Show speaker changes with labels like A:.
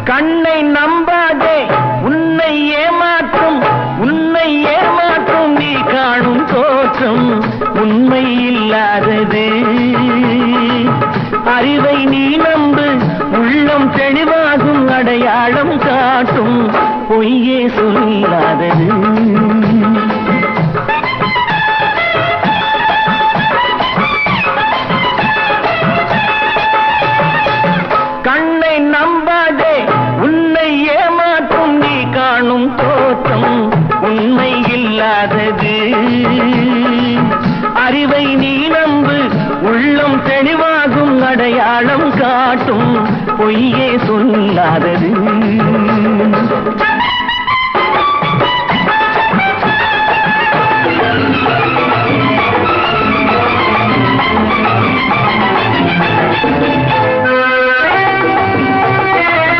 A: கண்ணை நம்பாதே உன்னை ஏமாற்றும் நீ காணும் தோற்றம் உண்மை இல்லாதது. அறிவை நீ நம்பு உள்ளம் தெளிவாகும் அடையாளம் காட்டும் பொய்யே சொல்லாதது. கண்ணை நம்பாதே உன்னை ஏமாற்றும் நீ காணும் தோற்றம் உண்மை இல்லாதது. அறிவை நீ நம்பு உள்ளம் தெளிவாகும் அடையாளம் காட்டும் பொய்யே சொல்லாதது.